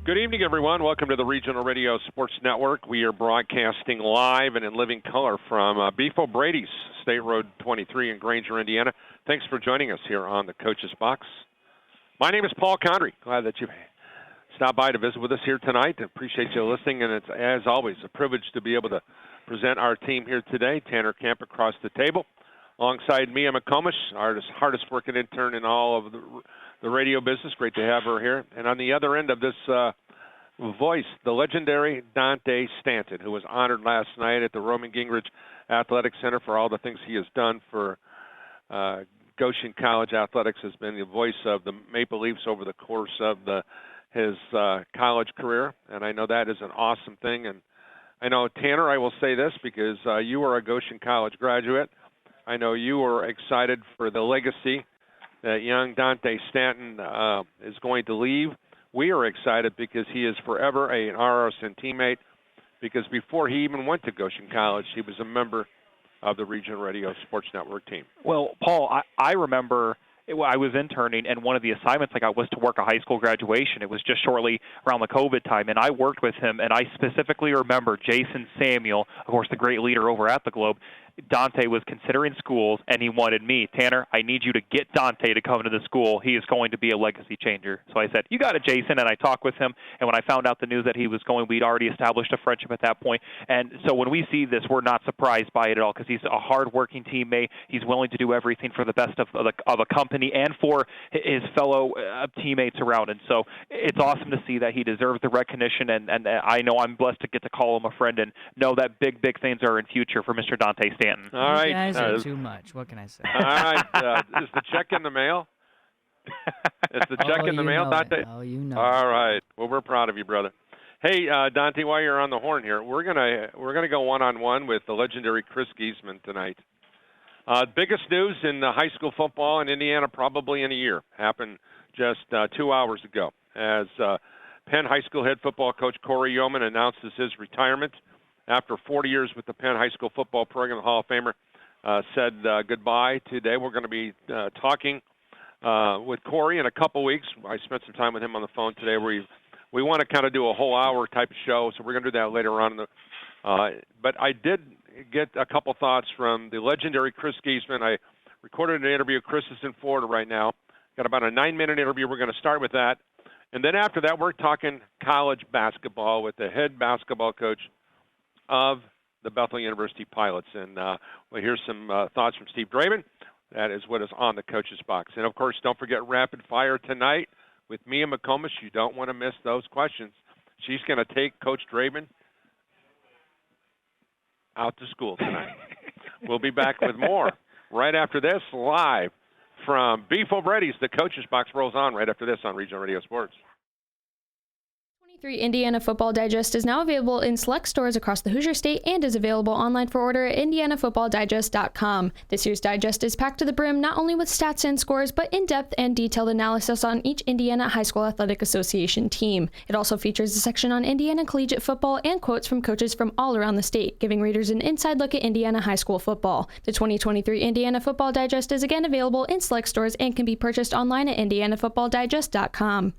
Good evening, everyone. Welcome to the Regional Radio Sports Network. We are broadcasting live and in living color from Beef O'Brady's, State Road 23 in Granger, Indiana. Thanks for joining us here on the Coach's Box. My name is Paul Condry. Glad that you stopped by to visit with us here tonight. Appreciate you listening, and it's, as always, a privilege to be able to present our team here today. Tanner Camp across the table. Alongside me, McCormish, our hardest-working intern in all of the radio business. Great to have her here. And on the other end of this voice, the legendary Dante Stanton, who was honored last night at the Roman Gingrich Athletic Center for all the things he has done for Goshen College athletics, has been the voice of the Maple Leafs over the course of his college career. And I know that is an awesome thing. And I know, Tanner, I will say this because you are a Goshen College graduate. I know you are excited for the legacy that young Dante Stanton is going to leave. We are excited because he is forever an RSN teammate, because before he even went to Goshen College, he was a member of the Regional Radio Sports Network team. Well, Paul, I remember I was interning, and one of the assignments I got was to work a high school graduation. It was just shortly around the COVID time, and I worked with him, and I specifically remember Jason Samuel, of course, the great leader over at the Globe. Dante was considering schools, and he wanted me. Tanner, I need you to get Dante to come to the school. He is going to be a legacy changer. So I said, you got it, Jason, and I talked with him. And when I found out the news that he was going, we'd already established a friendship at that point. And so when we see this, we're not surprised by it at all, because he's a hard-working teammate. He's willing to do everything for the best of a company and for his fellow teammates around. And so it's awesome to see that he deserves the recognition, and I know I'm blessed to get to call him a friend and know that big things are in future for Mr. Dante Stanton. All right. You guys are too much. What can I say? All right. Is the check in the mail? Is the check in the mail, Dante? Oh, you know. All right. Well, we're proud of you, brother. Hey, Dante, while you're on the horn here, we're gonna go one-on-one with the legendary Chris Geesman tonight. Biggest news in high school football in Indiana probably in a year happened just 2 hours ago, as Penn High School head football coach Cory Yeoman announces his retirement after 40 years with the Penn High School football program. The Hall of Famer said goodbye today. We're going to be talking with Cory in a couple weeks. I spent some time with him on the phone today. We want to kind of do a whole hour type of show, so we're going to do that later on. But I did get a couple thoughts from the legendary Chris Geesman. I recorded an interview. Chris is in Florida right now. Got about a 9-minute interview. We're going to start with that. And then after that, we're talking college basketball with the head basketball coach of the Bethel University Pilots. And we'll hear some thoughts from Steve Draven. That is what is on the Coach's Box. And, of course, don't forget Rapid Fire tonight with me and McComish. You don't want to miss those questions. She's going to take Coach Draven out to school tonight. We'll be back with more right after this, live from Beef O'Brady's. The Coach's Box rolls on right after this on Regional Radio Sports. 23 Indiana Football Digest is now available in select stores across the Hoosier State and is available online for order at indianafootballdigest.com. This year's digest is packed to the brim not only with stats and scores, but in-depth and detailed analysis on each Indiana High School Athletic Association team. It also features a section on Indiana collegiate football and quotes from coaches from all around the state, giving readers an inside look at Indiana high school football. The 2023 Indiana Football Digest is again available in select stores and can be purchased online at indianafootballdigest.com.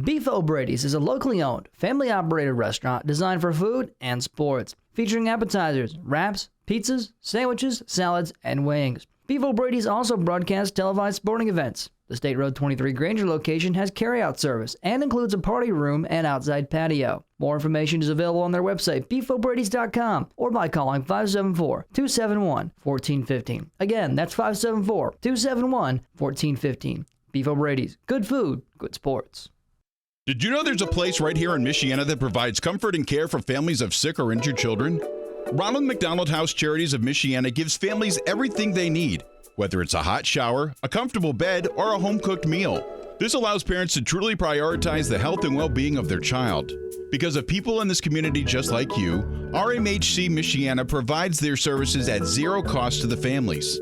Beef O'Brady's is a locally owned, family-operated restaurant designed for food and sports, featuring appetizers, wraps, pizzas, sandwiches, salads, and wings. Beef O'Brady's also broadcasts televised sporting events. The State Road 23 Granger location has carry-out service and includes a party room and outside patio. More information is available on their website, beefobradys.com, or by calling 574-271-1415. Again, that's 574-271-1415. Beef O'Brady's. Good food, good sports. Did you know there's a place right here in Michiana that provides comfort and care for families of sick or injured children? Ronald McDonald House Charities of Michiana gives families everything they need, whether it's a hot shower, a comfortable bed, or a home-cooked meal. This allows parents to truly prioritize the health and well-being of their child. Because of people in this community just like you, RMHC Michiana provides their services at zero cost to the families.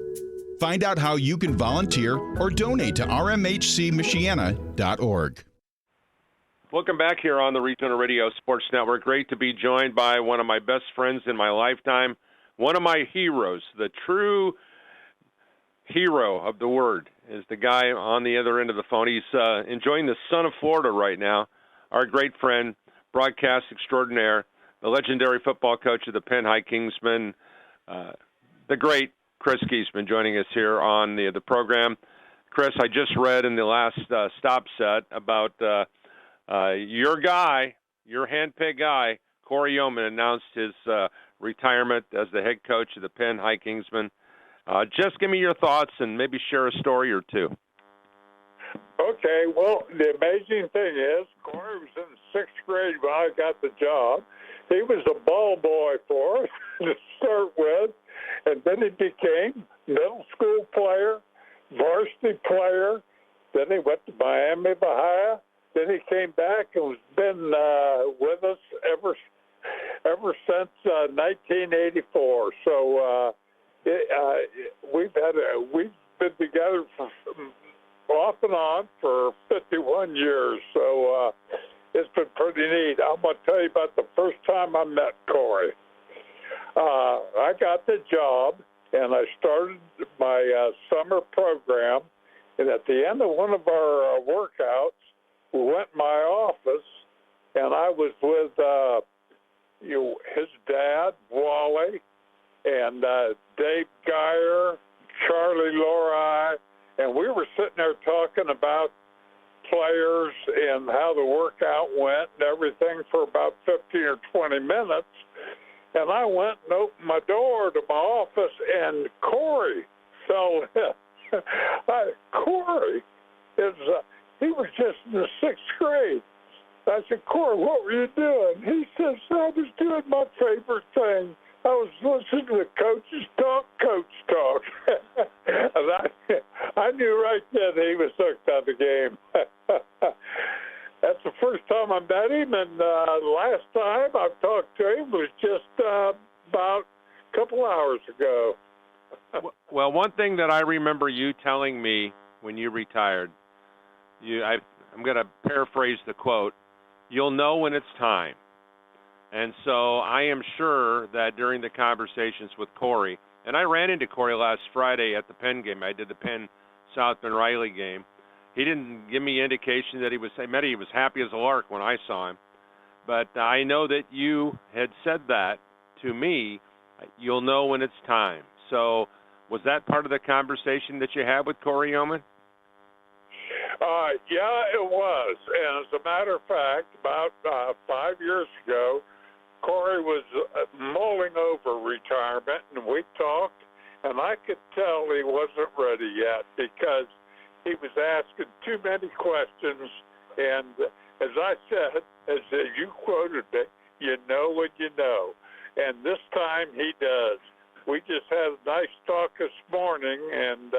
Find out how you can volunteer or donate to rmhcmichiana.org. Welcome back here on the Regional Radio Sports Network. Great to be joined by one of my best friends in my lifetime, one of my heroes, the true hero of the word, is the guy on the other end of the phone. He's enjoying the sun of Florida right now. our great friend, broadcast extraordinaire, the legendary football coach of the Penn High Kingsmen, the great Chris Geesman, joining us here on the program. Chris, I just read in the last stop set about your guy, your handpicked guy, Cory Yeoman, announced his retirement as the head coach of the Penn High Kingsmen. Just give me your thoughts and maybe share a story or two. Okay, well, the amazing thing is, Cory was in sixth grade when I got the job. He was a ball boy for us to start with, and then he became middle school player, varsity player. Then he went to Miami, Bahia. Then he came back and has been with us ever since 1984. So we've been together for off and on for 51 years. So it's been pretty neat. I'm going to tell you about the first time I met Cory. I got the job, and I started my summer program. And at the end of one of our workouts, we went in my office, and I was with his dad, Wally, and Dave Geyer, Charlie Lori, and we were sitting there talking about players and how the workout went and everything for about 15 or 20 minutes. And I went and opened my door to my office, and Cory fell in. Cory he was just in the sixth grade. I said, Cory, what were you doing? He says, I was doing my favorite thing. I was listening to the coaches talk, coach talk. And I knew right then he was hooked on the game. That's the first time I met him, and the last time I talked to him was just about a couple hours ago. Well, one thing that I remember you telling me when you retired, I'm going to paraphrase the quote, "You'll know when it's time." And so I am sure that during the conversations with Cory, and I ran into Cory last Friday at the Penn game. I did the Penn South Bend Riley game. He didn't give me indication that he was happy as a lark when I saw him. But I know that you had said that to me, you'll know when it's time. So was that part of the conversation that you had with Cory Yeoman? Yeah, it was. And as a matter of fact, about 5 years ago, Cory was mulling over retirement, and we talked, and I could tell he wasn't ready yet because he was asking too many questions. And as I said, as you quoted me, you know what you know. And this time he does. We just had a nice talk this morning, and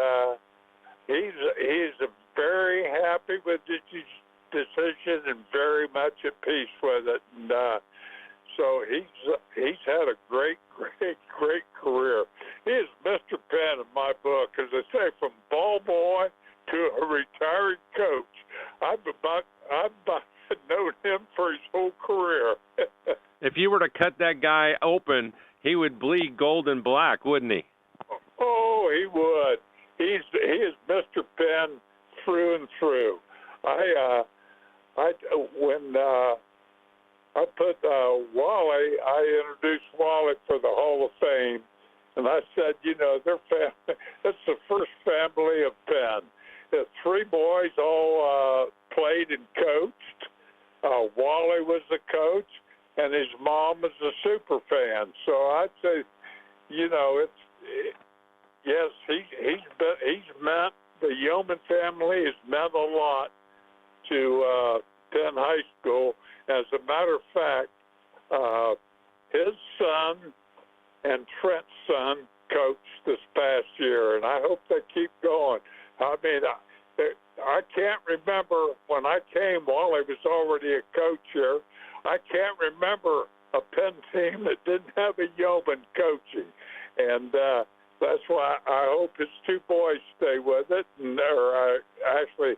he's very happy with his decision and very much at peace with it. And so he's had a great career. He is Mr. Penn in my book, as I say, from ball boy to a retired coach. I've known him for his whole career. If you were to cut that guy open, he would bleed gold and black, wouldn't he? Oh, he would. He is Mr. Penn through and through. When I put Wally, I introduced Wally for the Hall of Fame, and I said, their family, that's the first family of Penn. The three boys all played and coached. Wally was the coach, and his mom was a super fan. So I'd say, yes, he's meant, the Yeoman family has meant a lot to Penn High School. As a matter of fact, his son and Trent's son coached this past year, and I hope they keep going. I mean, I can't remember when I came, Wally was already a coach here. I can't remember a Penn team that didn't have a Yeoman coaching, and that's why I hope his two boys stay with it, and they're actually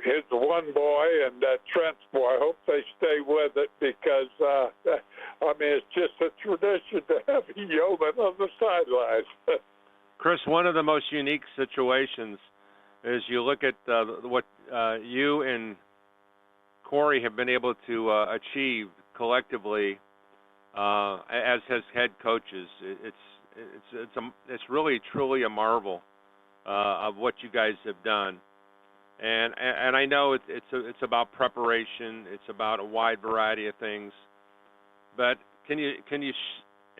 his one boy and Trent's boy. I hope they stay with it because, it's just a tradition to have a Yeoman on the sidelines. Chris, one of the most unique situations as you look at what you and Cory have been able to achieve collectively as head coaches. It's really truly a marvel of what you guys have done, and I know it's about preparation. It's about a wide variety of things, but can you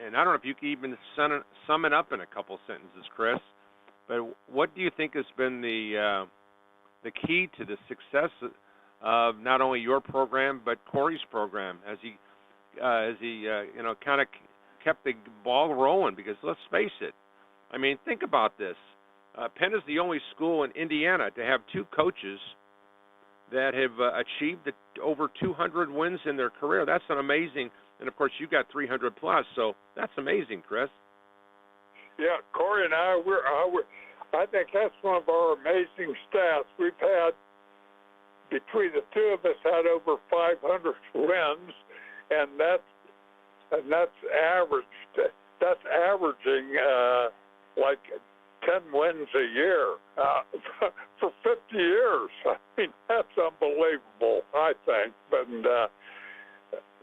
and I don't know if you can even sum it up in a couple sentences, Chris. But what do you think has been the key to the success of not only your program but Cory's program as he kind of kept the ball rolling? Because let's face it, I mean, think about this. Penn is the only school in Indiana to have two coaches that have achieved over 200 wins in their career. That's an amazing, and of course you got 300 plus, so that's amazing, Chris. Yeah, Cory and I think that's one of our amazing stats. We've had, between the two of us, had over 500 wins, and that's averaged. That's averaging like 10 wins a year for 50 years. I mean, that's unbelievable, I think. But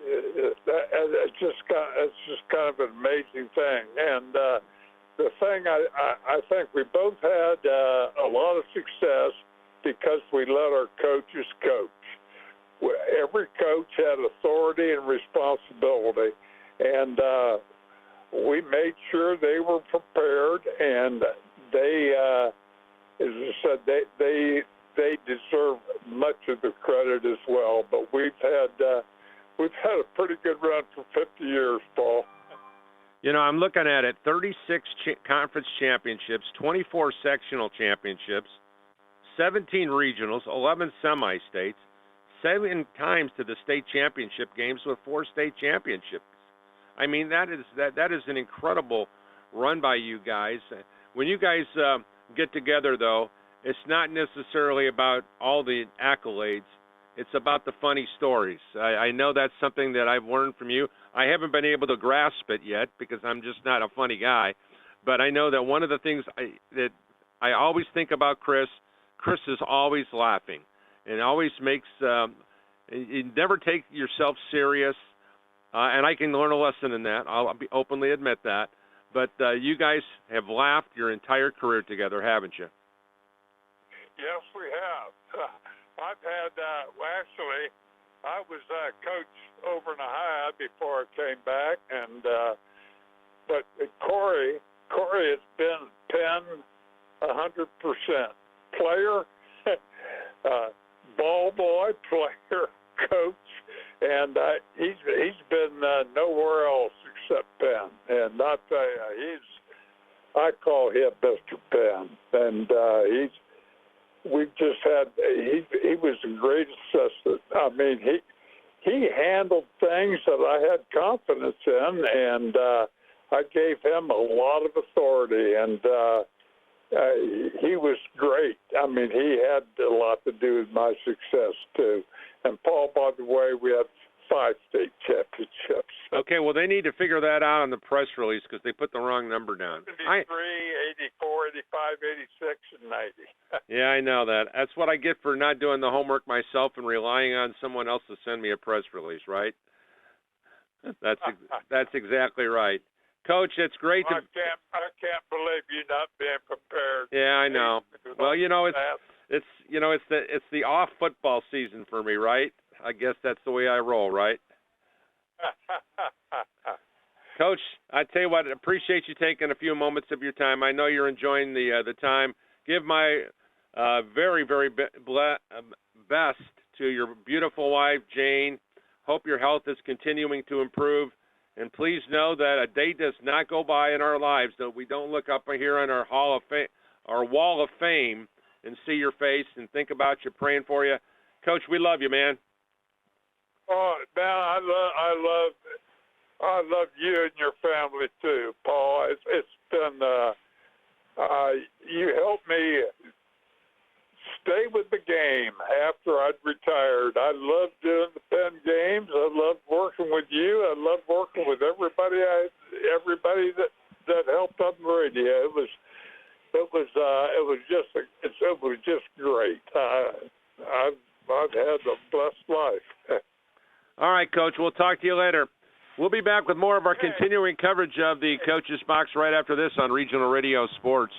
it's just kind of an amazing thing. And the thing I think we both had a lot of success because we let our coaches coach. Every coach had authority and responsibility, and we made sure they were prepared, and they, as I said, they deserve much of the credit as well. But we've had a pretty good run for 50 years, Paul. You know, I'm looking at it: 36 conference championships, 24 sectional championships, 17 regionals, 11 semi-states, 7 times to the state championship games with 4 state championships. I mean, that is an incredible run by you guys. When you guys get together, though, it's not necessarily about all the accolades. It's about the funny stories. I know that's something that I've learned from you. I haven't been able to grasp it yet because I'm just not a funny guy. But I know that one of the things that I always think about Chris is always laughing and always makes you never take yourself serious. And I can learn a lesson in that. I'll openly admit that. But you guys have laughed your entire career together, haven't you? Yes, we have. I've had, actually, I was coach over in Ohio before I came back, and but Cory has been Penn 100%. Player, ball boy, player, coach, and he's been nowhere else except Penn. And I tell you, I call him Mr. Penn, and we've just had. He was a great assistant. I mean, he handled things that I had confidence in, and I gave him a lot of authority, and he was great. I mean, he had a lot to do with my success too. And Paul, by the way, we had 5 state championships. Okay, well, they need to figure that out on the press release because they put the wrong number down. 73, 84, 85, 86, and 90. Yeah, I know that. That's what I get for not doing the homework myself and relying on someone else to send me a press release, right? That's exactly right. Coach, it's great I can't believe you not being prepared. Yeah, I know. Well, it's the off football season for me, right? I guess that's the way I roll, right? Coach, I tell you what, I appreciate you taking a few moments of your time. I know you're enjoying the time. Give my very, very best to your beautiful wife, Jane. Hope your health is continuing to improve. And please know that a day does not go by in our lives that we don't look up here on our our wall of fame and see your face and think about you, praying for you. Coach, we love you, man. Oh, man, I love you and your family too, Paul. It's been you helped me stay with the game after I'd retired. I loved doing the Penn games. I loved working with you. I loved working with everybody that helped on the radio. It was just blessed life. All right, Coach. We'll talk to you later. We'll be back with more of our continuing coverage of the Coach's Box right after this on Regional Radio Sports.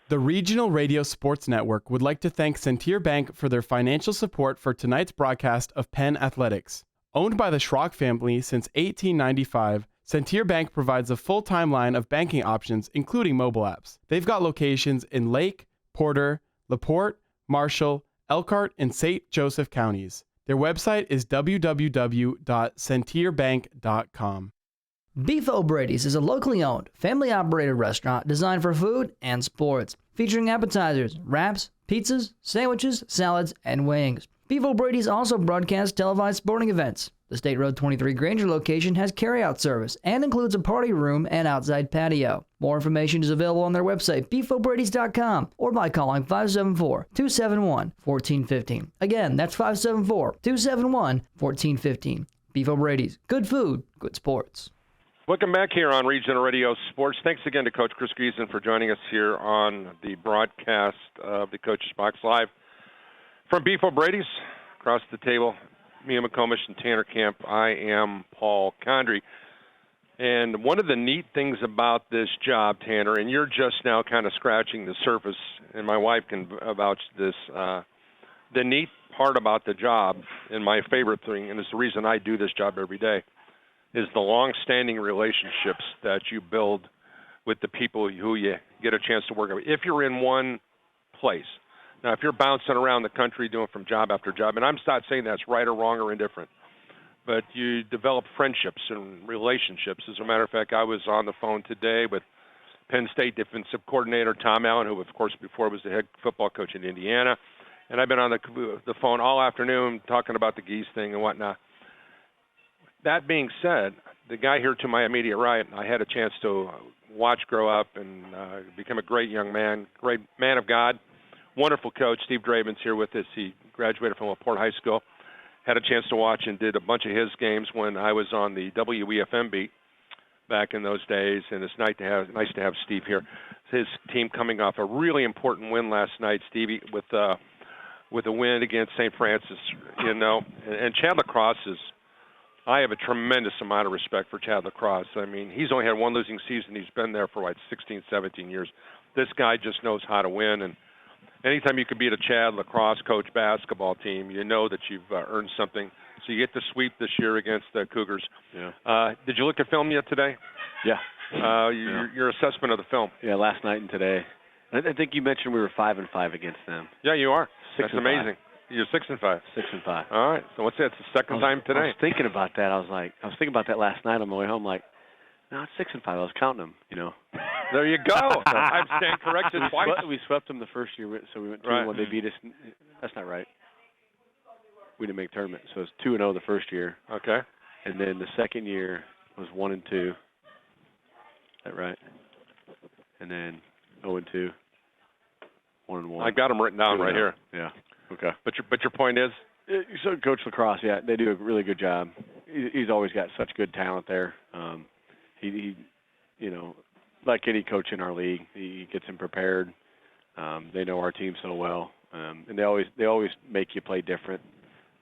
The Regional Radio Sports Network would like to thank Centier Bank for their financial support for tonight's broadcast of Penn Athletics. Owned by the Schrock family since 1895, Centier Bank provides a full-time line of banking options, including mobile apps. They've got locations in Lake, Porter, LaPorte, Marshall, Elkhart, and St. Joseph counties. Their website is www.centierbank.com. Beef O'Brady's is a locally owned, family-operated restaurant designed for food and sports, featuring appetizers, wraps, pizzas, sandwiches, salads, and wings. Beef O'Brady's also broadcasts televised sporting events. The State Road 23 Granger location has carryout service and includes a party room and outside patio. More information is available on their website, beefobradys.com, or by calling 574-271-1415. Again, that's 574-271-1415. Beef O'Brady's. Good food, good sports. Welcome back here on Regional Radio Sports. Thanks again to Coach Chris Geesman for joining us here on the broadcast of the Coach's Box Live. From Beef O'Brady's, across the table, me and McCormish and Tanner Camp, I am Paul Condry. And one of the neat things about this job, Tanner, and you're just now kind of scratching the surface, and my wife can vouch this, the neat part about the job, and my favorite thing, and it's the reason I do this job every day, is the long-standing relationships that you build with the people who you get a chance to work with. If you're in one place. Now, if you're bouncing around the country doing from job after job, and I'm not saying that's right or wrong or indifferent, but you develop friendships and relationships. As a matter of fact, I was on the phone today with Penn State defensive coordinator Tom Allen, who, of course, before was the head football coach in Indiana. And I've been on the phone all afternoon talking about the Geese thing and whatnot. That being said, the guy here to my immediate right, I had a chance to watch grow up and become a great young man, great man of God. Wonderful coach. Steve Draven's here with us. He graduated from LaPorte High School. Had a chance to watch and did a bunch of his games when I was on the WEFM beat back in those days, and it's nice to have Steve here. His team coming off a really important win last night, Stevie, with a win against St. Francis, and Chad Lacrosse is. I have a tremendous amount of respect for Chad Lacrosse. I mean, he's only had one losing season. He's been there for 16, 17 years. This guy just knows how to win, and anytime you can beat a Chad Lacrosse coach basketball team, you know that you've earned something. So you get the sweep this year against the Cougars. Yeah. Did you look at film yet today? Yeah. Your assessment of the film. Yeah, last night and today. I think you mentioned we were 5-5 against them. Yeah, you are. 6 That's amazing. You're 6-5. 6-5. All right. So what's that? It's the second time today. I was thinking about that. I was thinking about that last night on my way home. Like, no, it's 6-5. I was counting them. There you go. I'm staying corrected twice. We swept them the first year, so we went 2-1. Right. They beat us. That's not right. We didn't make tournament, so it was 2-0 the first year. Okay. And then the second year was 1-2. Is that right? And then 0-2. 1-1. I got them written down right here. Yeah. Okay. But your point is? So Coach Lacrosse, yeah, they do a really good job. He's always got such good talent there. He like any coach in our league, he gets them prepared. They know our team so well, and they always make you play different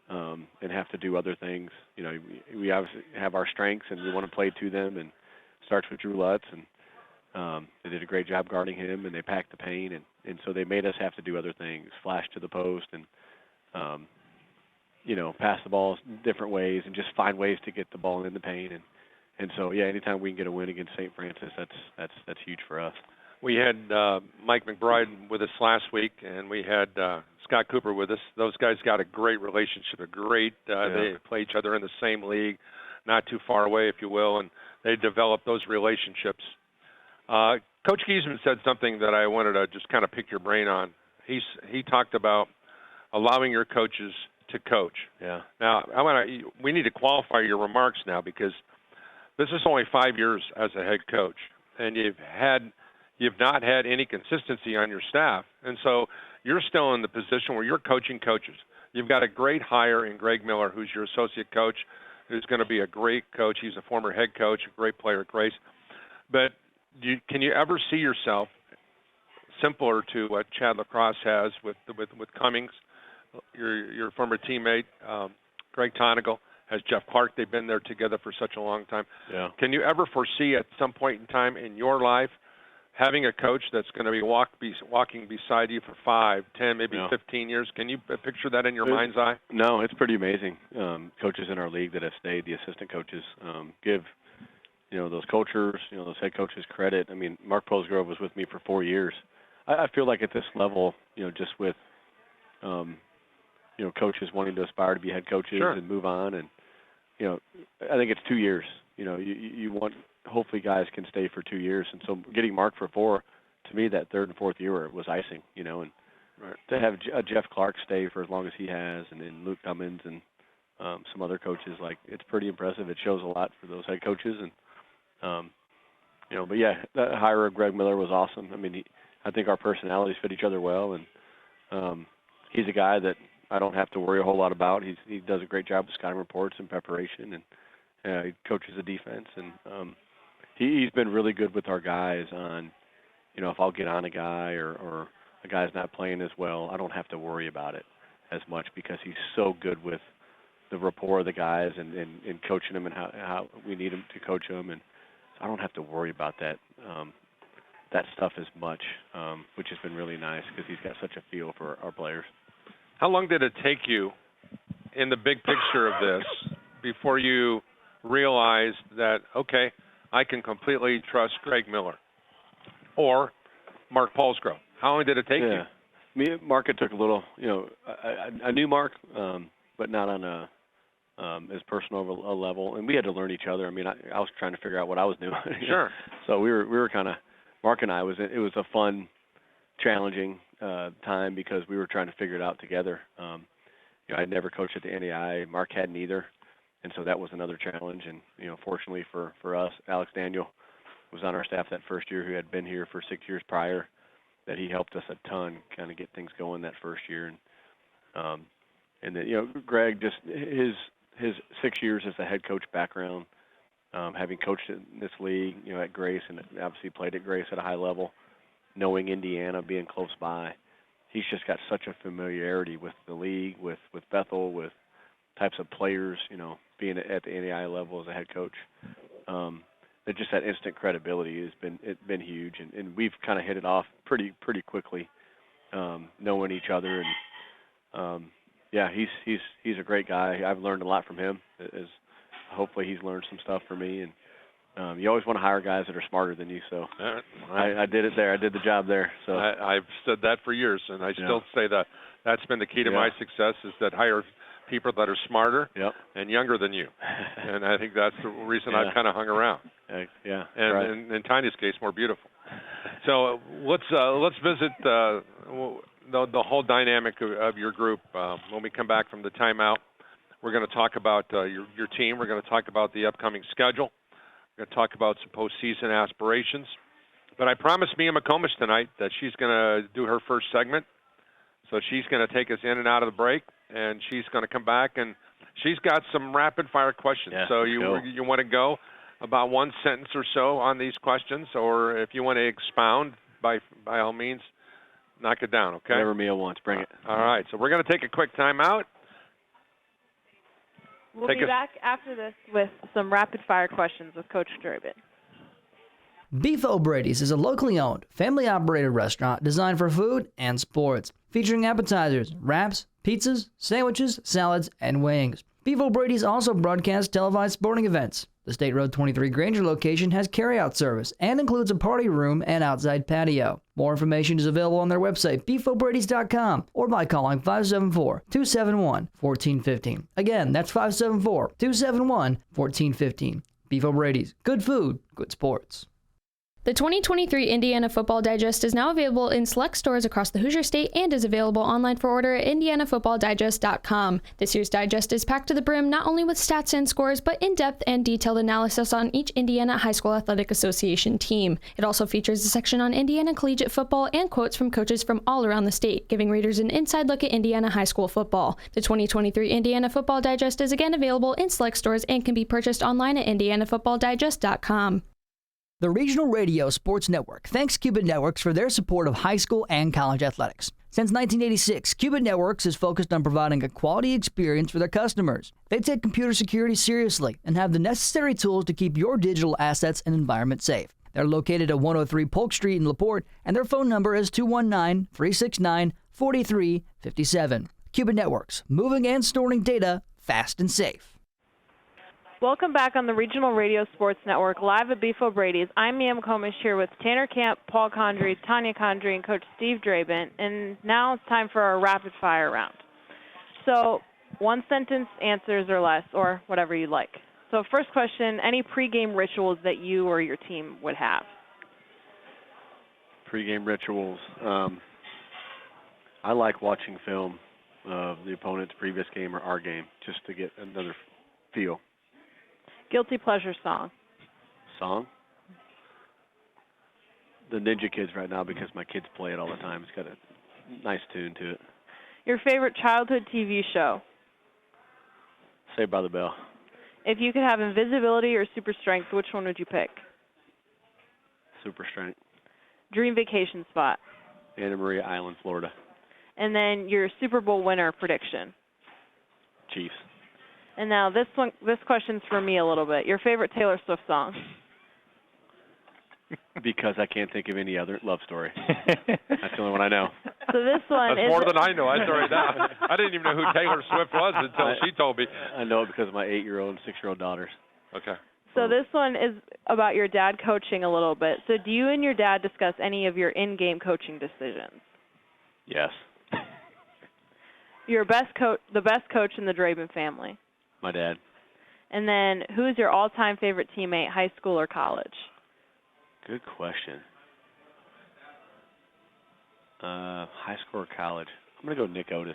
and have to do other things. We obviously have our strengths, and we want to play to them. And it starts with Drew Lutz, and they did a great job guarding him, and they packed the paint, and so they made us have to do other things, flash to the post, and pass the balls different ways, and just find ways to get the ball in the paint. And so, yeah, anytime we can get a win against St. Francis, that's huge for us. We had Mike McBride with us last week, and we had Scott Cooper with us. Those guys got a great relationship, they play each other in the same league, not too far away, if you will, and they developed those relationships. Coach Geesman said something that I wanted to just kind of pick your brain on. He talked about allowing your coaches to coach. Yeah. Now, we need to qualify your remarks now, because this is only 5 years as a head coach, and you've not had any consistency on your staff, and so you're still in the position where you're coaching coaches. You've got a great hire in Greg Miller, who's your associate coach, who's going to be a great coach. He's a former head coach, a great player at Grace. But can you ever see yourself similar to what Chad Lacrosse has with Cummings, your former teammate, Greg Tonigal, has Jeff Clark. They've been there together for such a long time. Yeah. Can you ever foresee at some point in time in your life having a coach that's going to be walking beside you for 5, 10, maybe 15 years? Can you picture that in your mind's eye? No, it's pretty amazing. Coaches in our league that have stayed, the assistant coaches, give those coaches, those head coaches credit. I mean, Mark Posgrove was with me for 4 years. I feel like at this level, just with coaches wanting to aspire to be head coaches and move on, and I think it's 2 years. You want, hopefully guys can stay for 2 years, and so getting Mark for 4, to me that third and fourth year was icing. And to have Jeff Clark stay for as long as he has, and then Luke Cummins and some other coaches, like, it's pretty impressive. It shows a lot for those head coaches, and but yeah, that hire of Greg Miller was awesome. I mean, I think our personalities fit each other well, and he's a guy that I don't have to worry a whole lot about. He does a great job with scouting reports and preparation, and he coaches the defense, and he's been really good with our guys on, if I'll get on a guy or a guy's not playing as well, I don't have to worry about it as much because he's so good with the rapport of the guys and coaching them and how we need him to coach them, and so I don't have to worry about that stuff as much, which has been really nice because he's got such a feel for our players. How long did it take you in the big picture of this before you realized that, okay, I can completely trust Greg Miller or Mark Posgrove? How long did it take you? Mark, it took a little, I knew Mark, but not on as personal a level, and we had to learn each other. I mean, I was trying to figure out what I was doing. Sure. So we were kind of, Mark and I, it was a fun, challenging time because we were trying to figure it out together. I'd never coached at the NAI. Mark hadn't either, and so that was another challenge. And fortunately for us, Alex Daniel was on our staff that first year, who had been here for 6 years prior. That he helped us a ton, kind of get things going that first year. And then Greg, just his 6 years as a head coach background, having coached in this league, at Grace, and obviously played at Grace at a high level, knowing Indiana, being close by, he's just got such a familiarity with the league, with Bethel, with types of players, being at the NAI level as a head coach. That just that instant credibility has been huge, and we've kind of hit it off pretty quickly, knowing each other, and he's a great guy. I've learned a lot from him. As hopefully he's learned some stuff from me, and you always want to hire guys that are smarter than you. So I did it there. I did the job there. So I've said that for years, and I still say that that's been the key to my success, is that hire people that are smarter and younger than you, and I think that's the reason I've kind of hung around. And in Tanya's case, more beautiful. So let's visit the whole dynamic of your group. When we come back from the timeout, we're going to talk about your team. We're going to talk about the upcoming schedule. We're going to talk about some postseason aspirations. But I promised Mia McCormish tonight that she's going to do her first segment. So she's going to take us in and out of the break, and she's going to come back, and she's got some rapid-fire questions. So you want to go about one sentence or so on these questions, or if you want to expound, by all means, knock it down, okay? Whatever Mia wants, bring it. All right, so we're going to take a quick timeout. We'll be back after this with some rapid-fire questions with Coach Durbin. Beef O'Brady's is a locally owned, family-operated restaurant designed for food and sports, featuring appetizers, wraps, pizzas, sandwiches, salads, and wings. Beef O'Brady's also broadcasts televised sporting events. The State Road 23 Granger location has carryout service and includes a party room and outside patio. More information is available on their website, beefobradys.com, or by calling 574-271-1415. Again, that's 574-271-1415. Beef O'Brady's. Good food, good sports. The 2023 Indiana Football Digest is now available in select stores across the Hoosier State and is available online for order at indianafootballdigest.com. This year's digest is packed to the brim not only with stats and scores, but in-depth and detailed analysis on each Indiana High School Athletic Association team. It also features a section on Indiana collegiate football and quotes from coaches from all around the state, giving readers an inside look at Indiana high school football. The 2023 Indiana Football Digest is again available in select stores and can be purchased online at indianafootballdigest.com. The Regional Radio Sports Network thanks Cuban Networks for their support of high school and college athletics. Since 1986, Qubit Networks is focused on providing a quality experience for their customers. They take computer security seriously and have the necessary tools to keep your digital assets and environment safe. They're located at 103 Polk Street in LaPorte, and their phone number is 219-369-4357. Qubit Networks, moving and storing data fast and safe. Welcome back on the Regional Radio Sports Network, live at Beef O'Brady's. I'm Mia McCormish here with Tanner Camp, Paul Condry, Tanya Condry, and Coach Steve Draben. And now it's time for our rapid fire round. So, one sentence answers or less, or whatever you like. So, first question, any pregame rituals that you or your team would have? Pre-game rituals. I like watching film of the opponent's previous game or our game just to get another feel. Guilty pleasure song. Song? The Ninja Kids right now because my kids play it all the time. It's got a nice tune to it. Your favorite childhood TV show? Saved by the Bell. If you could have invisibility or super strength, which one would you pick? Super strength. Dream vacation spot? Anna Maria Island, Florida. And then your Super Bowl winner prediction? Chiefs. And now this question's for me a little bit. Your favorite Taylor Swift song? Because I can't think of any other love story. That's the only one I know. So this one That's is more than I know. I didn't even know who Taylor Swift was until she told me. I know it because of my 8-year-old and 6-year-old daughters. Okay. So this one is about your dad coaching a little bit. So do you and your dad discuss any of your in-game coaching decisions? Yes. Your the best coach in the Draben family? My dad. And then who is your all-time favorite teammate, high school or college? Good question. High school or college? I'm going to go Nick Otis.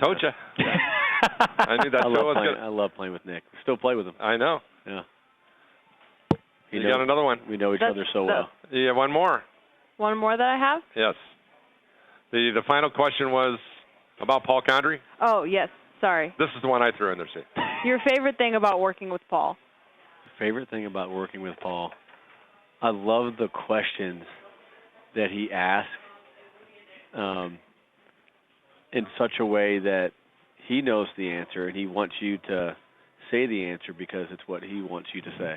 Told you. I knew that. I love playing with Nick. Still play with him. I know. Yeah. You got another one. We know each other so well. Yeah, one more. One more that I have? Yes. The final question was about Paul Condry? Oh, yes. Sorry. This is the one I threw in there, see. Your favorite thing about working with Paul? Favorite thing about working with Paul? I love the questions that he asks in such a way that he knows the answer and he wants you to say the answer because it's what he wants you to say,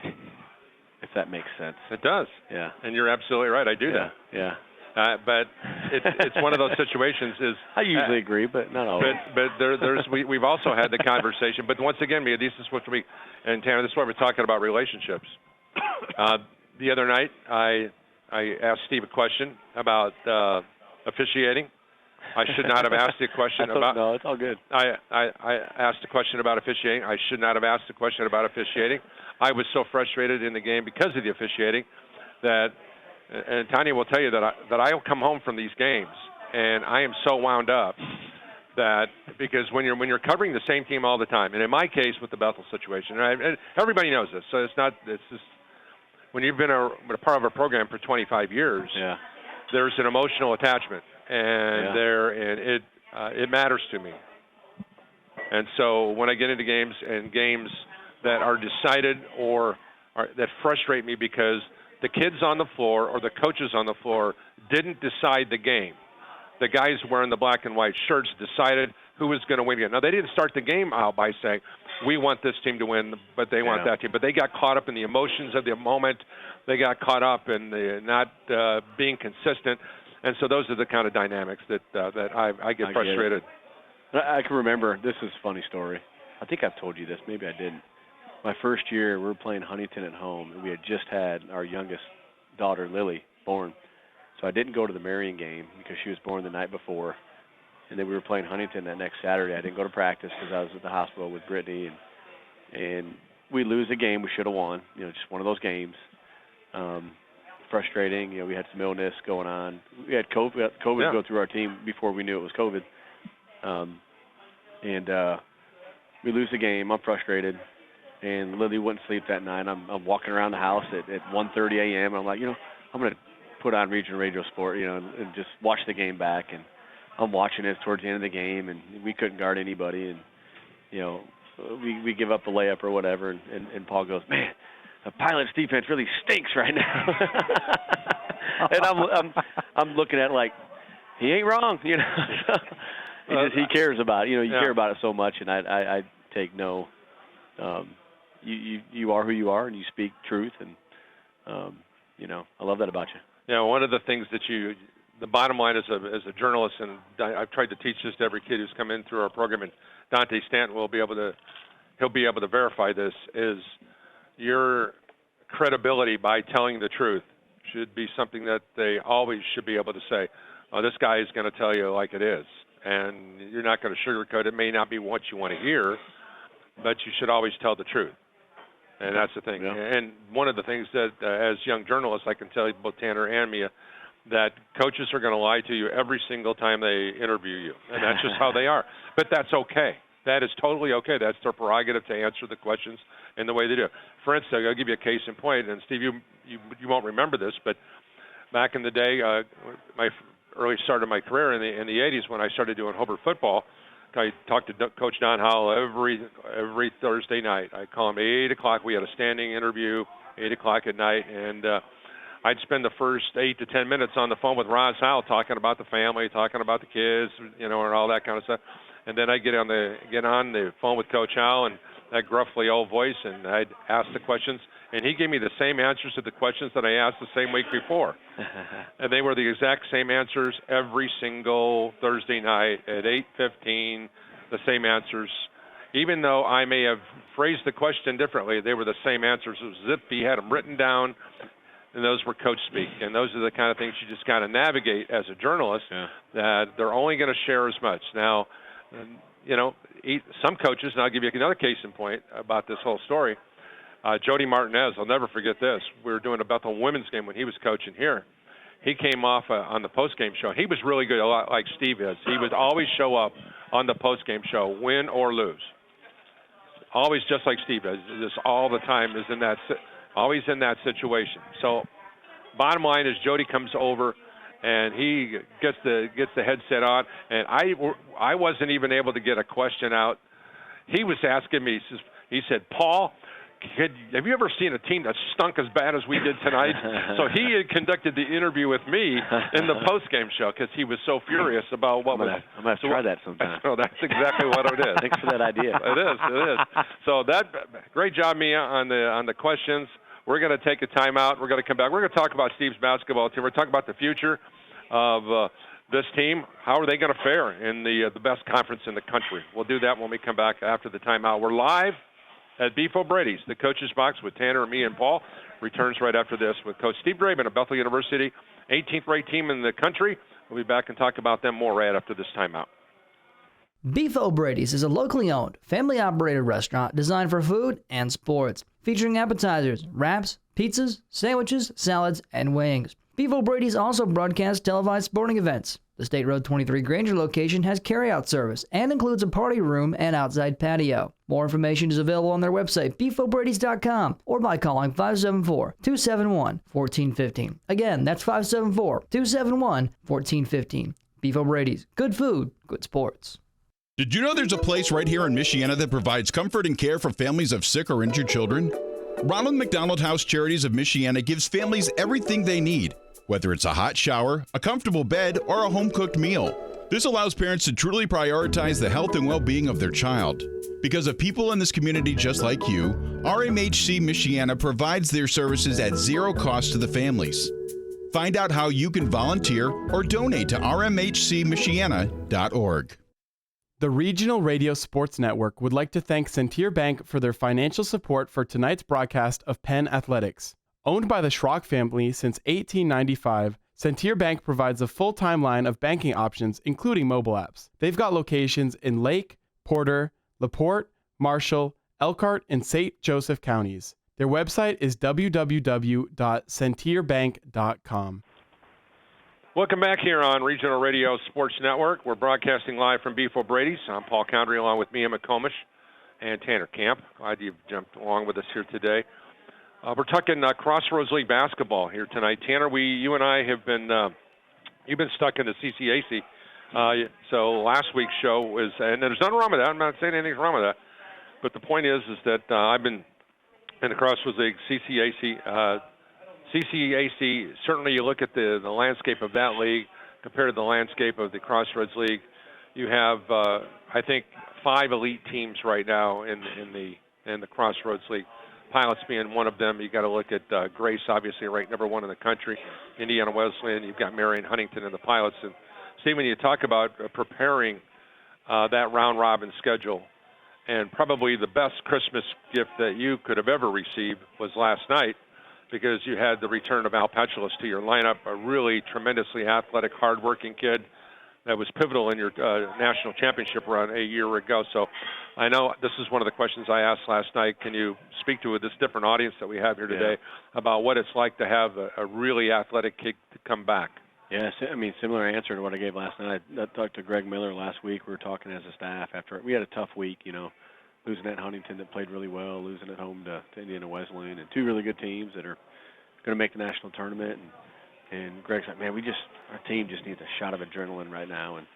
if that makes sense. It does. Yeah. And you're absolutely right. I do that. Yeah. But it's one of those situations is I usually agree, but not always. But we've also had the conversation. But once again, Mia, this is what and Tanner, this is why we're talking about relationships. The other night, I asked Steve a question about officiating. I should not have asked the question about. No, it's all good. I asked a question about officiating. I should not have asked a question about officiating. I was so frustrated in the game because of the officiating that. And Tanya will tell you that I come home from these games and I am so wound up that because when you're covering the same team all the time, and in my case with the Bethel situation, and everybody knows this, so it's just when you've been a part of a program for 25 years, there's an emotional attachment, and it matters to me. And so when I get into games that are decided or that frustrate me because the kids on the floor or the coaches on the floor didn't decide the game. The guys wearing the black and white shirts decided who was going to win. Now, they didn't start the game out by saying, we want this team to win, but they want that team. But they got caught up in the emotions of the moment. They got caught up in the not being consistent. And so those are the kind of dynamics that I get frustrated. I can remember, this is a funny story. I think I've told you this. Maybe I didn't. My first year, we were playing Huntington at home, and we had just had our youngest daughter, Lily, born. So I didn't go to the Marion game because she was born the night before. And then we were playing Huntington that next Saturday. I didn't go to practice because I was at the hospital with Brittany. And we lose a game we should have won, just one of those games. Frustrating. We had some illness going on. We had COVID go through our team before we knew it was COVID. We lose the game. I'm frustrated. And Lily wouldn't sleep that night. I'm walking around the house at 1:30 a.m. And I'm like, I'm going to put on regional radio sport, and just watch the game back. And I'm watching it towards the end of the game, and we couldn't guard anybody. And, we give up the layup or whatever. And Paul goes, man, the Pilots defense really stinks right now. And I'm looking at it like, he ain't wrong, you know. He cares about it. You know, you care about it so much, and I take no. You are who you are, and you speak truth, and you know, I love that about you. Yeah, one of the things that the bottom line as a journalist, and I've tried to teach this to every kid who's come in through our program, and Dante Stanton he'll be able to verify this, is your credibility by telling the truth should be something that they always should be able to say, oh, this guy is going to tell you like it is, and you're not going to sugarcoat it. It may not be what you want to hear, but you should always tell the truth. And that's the thing. Yeah. And one of the things that, as young journalists, I can tell you, both Tanner and Mia, that coaches are going to lie to you every single time they interview you. And that's just how they are. But that's okay. That is totally okay. That's their prerogative to answer the questions in the way they do. For instance, I'll give you a case in point. And, Steve, you won't remember this, but back in the day, my early start of my career in the 80s when I started doing Hobart football, I talked to Coach Don Howell every Thursday night. I call him 8 o'clock. We had a standing interview, 8 o'clock at night, and I'd spend the first 8 to 10 minutes on the phone with Roz Howell talking about the family, talking about the kids, you know, and all that kind of stuff. And then I'd get on the phone with Coach Howell and that gruffly old voice, and I'd ask the questions, and he gave me the same answers to the questions that I asked the same week before. And they were the exact same answers every single Thursday night at 8:15, the same answers. Even though I may have phrased the question differently, they were the same answers. It was as if he had them written down, and those were coach speak. And those are the kind of things you just got to navigate as a journalist, that they're only going to share as much. Now, you know, some coaches, and I'll give you another case in point about this whole story. Jody Martinez, I'll never forget this. We were doing a Bethel women's game when he was coaching here. He came off on the post-game show. He was really good, a lot like Steve is. He would always show up on the post-game show, win or lose. Always just like Steve is. Just all the time is always in that situation. So bottom line is Jody comes over, and he gets the headset on, and I wasn't even able to get a question out. He was asking me, he said, Paul, have you ever seen a team that stunk as bad as we did tonight? So he had conducted the interview with me in the post-game show because he was so furious about what was. I'm going to try that sometime. So that's exactly what it is. Thanks for that idea. It is. So great job, Mia, on the questions. We're going to take a timeout. We're going to come back. We're going to talk about Steve's basketball team. We're talking about the future of this team. How are they going to fare in the best conference in the country? We'll do that when we come back after the timeout. We're live at Beef O'Brady's, the Coach's Box with Tanner, me, and Paul. Returns right after this with Coach Steve Draven of Bethel University, 18th-ranked team in the country. We'll be back and talk about them more right after this timeout. Beef O'Brady's is a locally owned, family-operated restaurant designed for food and sports, featuring appetizers, wraps, pizzas, sandwiches, salads, and wings. Beef O'Brady's also broadcasts televised sporting events. The State Road 23 Granger location has carryout service and includes a party room and outside patio. More information is available on their website, beefobradys.com, or by calling 574-271-1415. Again, that's 574-271-1415. Beef O'Brady's. Good food, good sports. Did you know there's a place right here in Michiana that provides comfort and care for families of sick or injured children? Ronald McDonald House Charities of Michiana gives families everything they need, whether it's a hot shower, a comfortable bed, or a home-cooked meal. This allows parents to truly prioritize the health and well-being of their child. Because of people in this community just like you, RMHC Michiana provides their services at zero cost to the families. Find out how you can volunteer or donate to rmhcmichiana.org. The Regional Radio Sports Network would like to thank Centier Bank for their financial support for tonight's broadcast of Penn Athletics. Owned by the Schrock family since 1895, Centier Bank provides a full-time line of banking options, including mobile apps. They've got locations in Lake, Porter, LaPorte, Marshall, Elkhart, and St. Joseph counties. Their website is www.centierbank.com. Welcome back here on Regional Radio Sports Network. We're broadcasting live from Beef O'Brady's. I'm Paul Condry, along with Mia McCormish and Tanner Camp. Glad you've jumped along with us here today. We're talking Crossroads League basketball here tonight. Tanner, you and I have been you've been stuck in the CCAC. So last week's show was, and there's nothing wrong with that. I'm not saying anything's wrong with that. But the point is that I've been in the Crossroads League CCAC. CCAC, certainly you look at the landscape of that league, compared to the landscape of the Crossroads League. You have, I think, 5 elite teams right now in the Crossroads League. Pilots being one of them. You got to look at Grace, obviously, right number 1 in the country. Indiana Wesleyan. You've got Marion Huntington in the Pilots. And Steve, when you talk about preparing that round robin schedule, and probably the best Christmas gift that you could have ever received was last night, because you had the return of Al Petulus to your lineup, a really tremendously athletic, hardworking kid that was pivotal in your national championship run a year ago. So I know this is one of the questions I asked last night. Can you speak to this different audience that we have here today about what it's like to have a really athletic kid to come back? Yes, I mean, similar answer to what I gave last night. I talked to Greg Miller last week. We were talking as a staff after we had a tough week, losing at Huntington that played really well, losing at home to Indiana Wesleyan, and 2 really good teams that are going to make the national tournament. And Greg's like, man, our team just needs a shot of adrenaline right now. And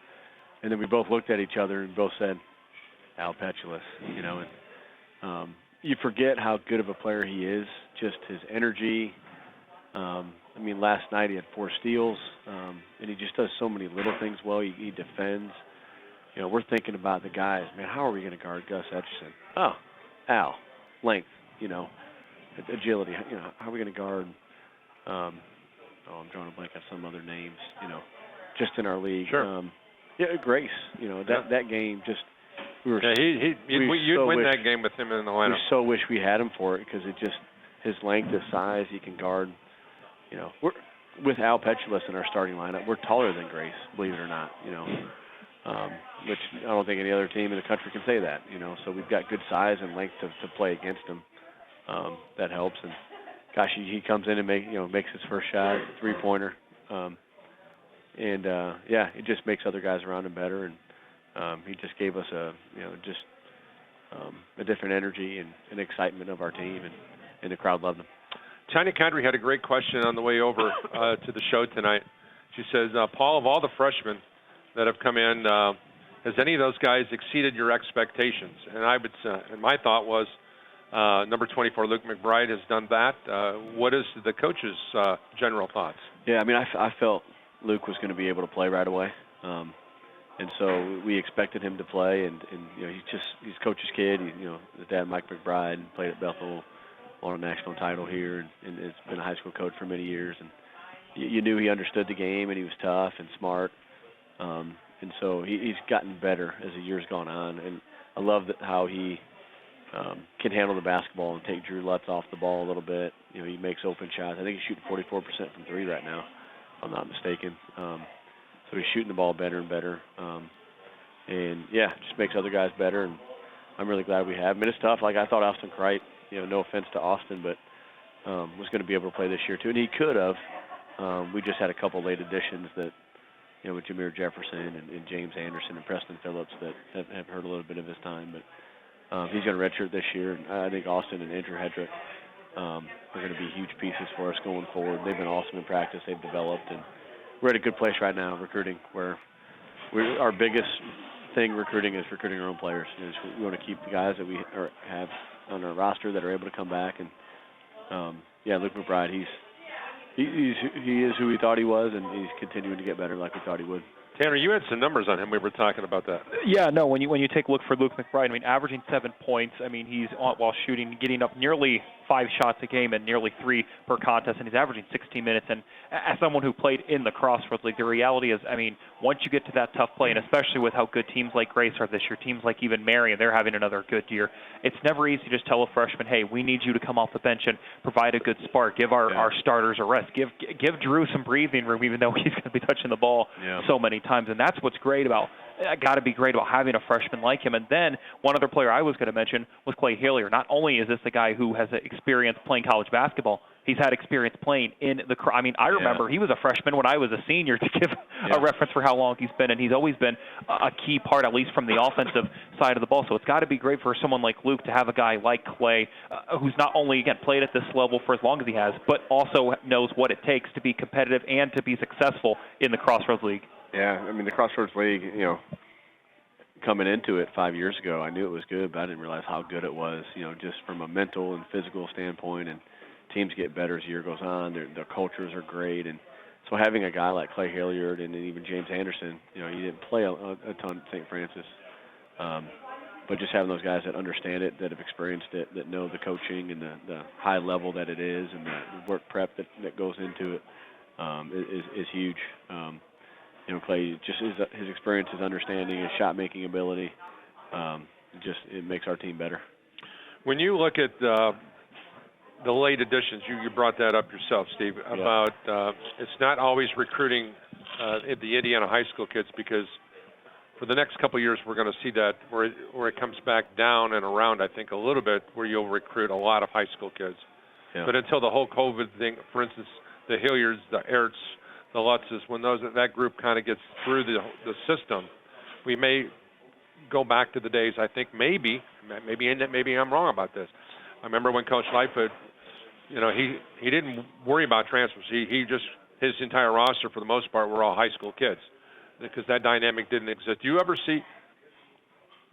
then we both looked at each other and both said, Al Petulus, and you forget how good of a player he is, just his energy. I mean, last night he had 4 steals, and he just does so many little things well. He defends. We're thinking about the guys. Man, how are we going to guard Gus Etchison? Oh, Al, length, agility. How are we going to guard? I'm drawing a blank on some other names. Just in our league. Sure. Grace. That game just. You'd win that game with him in the lineup. We so wish we had him for it, because his length, his size, he can guard. We're with Al Petulus in our starting lineup. We're taller than Grace, believe it or not. Which I don't think any other team in the country can say that. So we've got good size and length to play against him. That helps. And gosh, he comes in and makes his first shot, 3-pointer. It just makes other guys around him better. And he just gave us a different energy and excitement of our team, and the crowd loved him. Tanya Condry had a great question on the way over to the show tonight. She says, Paul, of all the freshmen that have come in, has any of those guys exceeded your expectations? And and my thought was, number 24, Luke McBride, has done that. What is the coach's general thoughts? Yeah, I mean, I felt Luke was going to be able to play right away. And so we expected him to play, and he's coach's kid. His dad, Mike McBride, played at Bethel, won a national title here, and has been a high school coach for many years. And you knew he understood the game, and he was tough and smart. And so he's gotten better as the year's gone on. And I love how he can handle the basketball and take Drew Lutz off the ball a little bit. He makes open shots. I think he's shooting 44% from 3 right now, if I'm not mistaken. So he's shooting the ball better and better. It just makes other guys better. And I'm really glad we have him. And it's tough. Like, I thought Austin Cright, no offense to Austin, but was going to be able to play this year too. And he could have. We just had a couple late additions that, with Jameer Jefferson and James Anderson and Preston Phillips that have heard a little bit of his time. But he's going to redshirt this year. And I think Austin and Andrew Hedrick are going to be huge pieces for us going forward. They've been awesome in practice. They've developed. And we're at a good place right now recruiting, where our biggest thing recruiting is recruiting our own players. We want to keep the guys that we have on our roster that are able to come back. And Luke McBride, he is who we thought he was, and he's continuing to get better like we thought he would. Tanner, you had some numbers on him. We were talking about that. Yeah, no, when you take a look for Luke McBride, I mean, averaging 7 points. I mean, he's while shooting, getting up nearly 5 shots a game and nearly 3 per contest, and he's averaging 16 minutes. And as someone who played in the Crossroads League, the reality is, I mean, once you get to that tough play, and especially with how good teams like Grace are this year, teams like even Marion, they're having another good year. It's never easy to just tell a freshman, hey, we need you to come off the bench and provide a good spark. Give our starters a rest. Give Drew some breathing room, even though he's going to be touching the ball so many times. And that's what's great about having a freshman like him. And then one other player I was going to mention was Clay Hillier. Not only is this a guy who has experience playing college basketball, he's had experience playing in the – I mean, I remember he was a freshman when I was a senior, to give a reference for how long he's been, and he's always been a key part, at least from the offensive side of the ball. So it's got to be great for someone like Luke to have a guy like Clay who's not only, again, played at this level for as long as he has, but also knows what it takes to be competitive and to be successful in the Crossroads League. Yeah, I mean, the Crossroads League, coming into it 5 years ago, I knew it was good, but I didn't realize how good it was, just from a mental and physical standpoint. And teams get better as the year goes on. Their cultures are great. And So having a guy like Clay Hilliard and even James Anderson, you know, he didn't play a ton at St. Francis, but just having those guys that understand it, that have experienced it, that know the coaching and the high level that it is, and the work prep that goes into it, is huge. You know, Clay, just his experience, his understanding, his shot-making ability, it makes our team better. When you look at the late additions, you brought that up yourself, Steve, about it's not always recruiting the Indiana high school kids, because for the next couple of years we're going to see that where it comes back down and around, I think, a little bit, where you'll recruit a lot of high school kids. Yeah. But until the whole COVID thing, for instance, the Hilliards, the Ertz, the Lutzes, when that group kind of gets through the system, we may go back to the days. I think maybe I'm wrong about this. I remember when Coach Lightfoot, you know, he didn't worry about transfers. He just, his entire roster for the most part were all high school kids, because that dynamic didn't exist. Do you ever see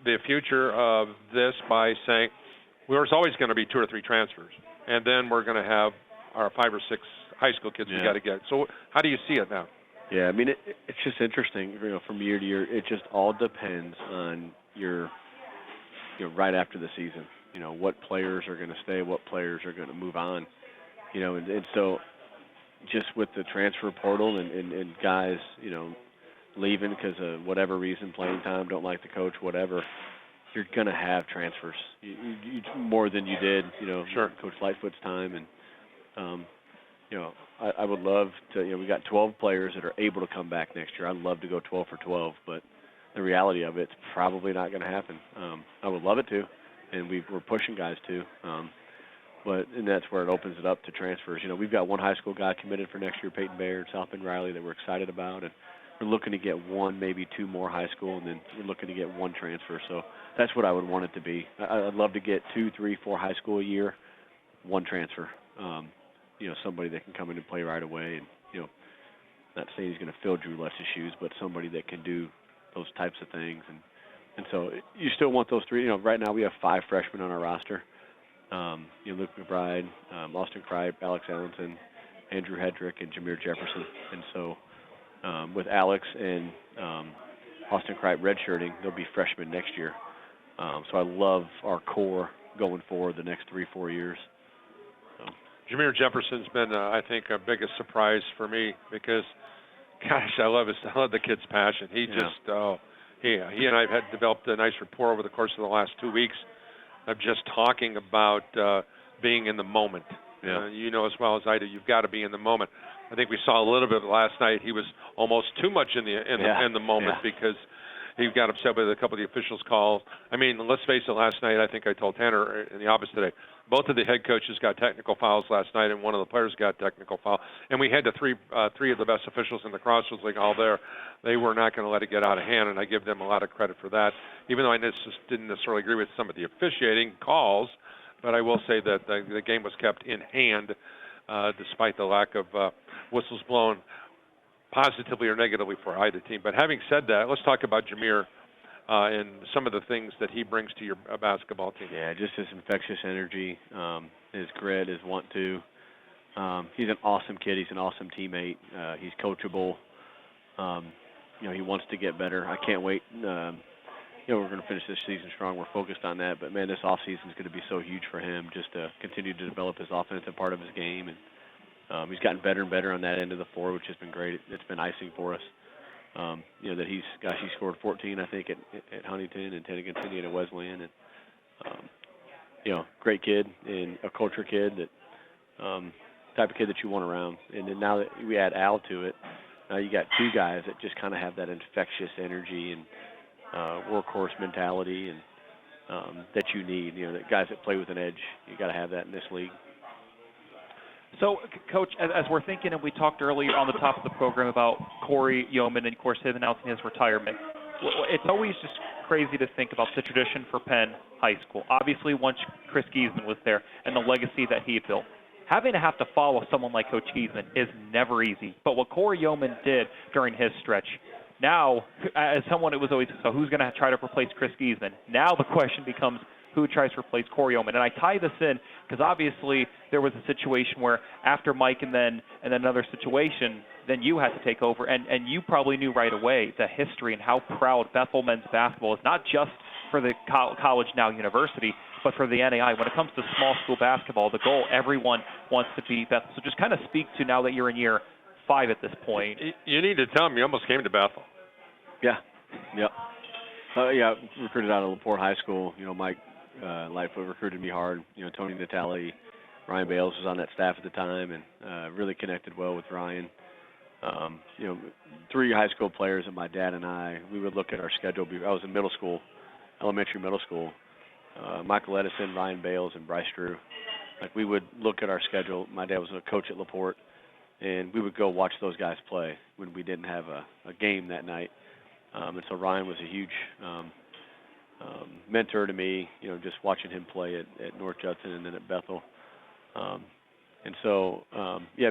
the future of this by saying, well, there's always going to be 2 or 3 transfers, and then we're going to have our 5 or 6 high school kids we got to get? So how do you see it now? Yeah, I mean, it's just interesting, you know, from year to year. It just all depends on right after the season. You know, what players are going to stay, what players are going to move on. You know, and so just with the transfer portal and guys, you know, leaving because of whatever reason, playing time, don't like the coach, whatever, you're going to have transfers. You more than you did, you know, sure. Coach Lightfoot's time. And, you know, I would love to, you know, we got 12 players that are able to come back next year. I'd love to go 12 for 12, but the reality of it's probably not going to happen. I would love it to, and we're pushing guys to, and that's where it opens it up to transfers. You know, we've got one high school guy committed for next year, Peyton Baird, South Bend Riley, that we're excited about, and we're looking to get 1, maybe 2 more high school, and then we're looking to get 1 transfer. So that's what I would want it to be. I'd love to get 2, 3, 4 high school a year, 1 transfer. You know, somebody that can come in and play right away, and, you know, not saying he's going to fill Drew Lutz's shoes, but somebody that can do those types of things. And so you still want those 3. You know, right now we have 5 freshmen on our roster. You know, Luke McBride, Austin Kripe, Alex Allenson, Andrew Hedrick, and Jameer Jefferson. And so with Alex and Austin Kripe redshirting, they'll be freshmen next year. So I love our core going forward the next 3-4 years. Jameer Jefferson's been, I think, a biggest surprise for me, because, gosh, I love the kid's passion. He and I have developed a nice rapport over the course of the last 2 weeks of just talking about being in the moment. Yeah. You know as well as I do, you've got to be in the moment. I think we saw a little bit last night. He was almost too much in the moment, because he got upset with a couple of the officials' calls. I mean, let's face it, last night, I think I told Tanner in the office today, both of the head coaches got technical fouls last night, and one of the players got technical foul. And we had the three of the best officials in the Crossroads League all there. They were not going to let it get out of hand, and I give them a lot of credit for that, even though I didn't necessarily agree with some of the officiating calls. But I will say that the game was kept in hand despite the lack of whistles blown positively or negatively for either team. But having said that, let's talk about Jameer and some of the things that he brings to your basketball team. Yeah, just his infectious energy, his grit, his want to. He's an awesome kid. He's an awesome teammate. He's coachable. You know, he wants to get better. I can't wait. You know, we're going to finish this season strong. We're focused on that. But, man, this offseason is going to be so huge for him, just to continue to develop his offensive part of his game. And he's gotten better and better on that end of the floor, which has been great. It's been icing for us. You know, that he scored 14, I think, at Huntington, and 10 against Indiana Wesleyan. And, you know, great kid and a culture kid, that type of kid that you want around. And then now that we add Al to it, now you got 2 guys that just kind of have that infectious energy and workhorse mentality, and that you need. You know, that guys that play with an edge. You got to have that in this league. So, Coach, as we're thinking, and we talked earlier on the top of the program about Cory, Yeoman, and, of course, him announcing his retirement, it's always just crazy to think about the tradition for Penn High School. Obviously, once Chris Geesman was there and the legacy that he built, having to have to follow someone like Coach Geesman is never easy. But what Cory Yeoman did during his stretch, now, as someone, it was always, so who's going to try to replace Chris Geesman? Now the question becomes, who tries to replace Cory Yeoman. And I tie this in because obviously there was a situation where after Mike and then another situation, then you had to take over, and you probably knew right away the history and how proud Bethel men's basketball is, not just for the college, now university, but for the NAI. When it comes to small school basketball, the goal, everyone wants to beat Bethel. So just kind of speak to, now that you're in year 5 at this point. You need to tell them you almost came to Bethel. Yeah, yep. Recruited out of LaPorte High School. Mike Lightfoot recruited me hard. Tony Natale, Ryan Bales was on that staff at the time, and really connected well with Ryan. 3 high school players, and my dad and I, we would look at our schedule. I was in elementary middle school. Michael Edison, Ryan Bales, and Bryce Drew. We would look at our schedule. My dad was a coach at LaPorte, and we would go watch those guys play when we didn't have a game that night. And so Ryan was a huge mentor to me, just watching him play at North Judson and then at Bethel. And so,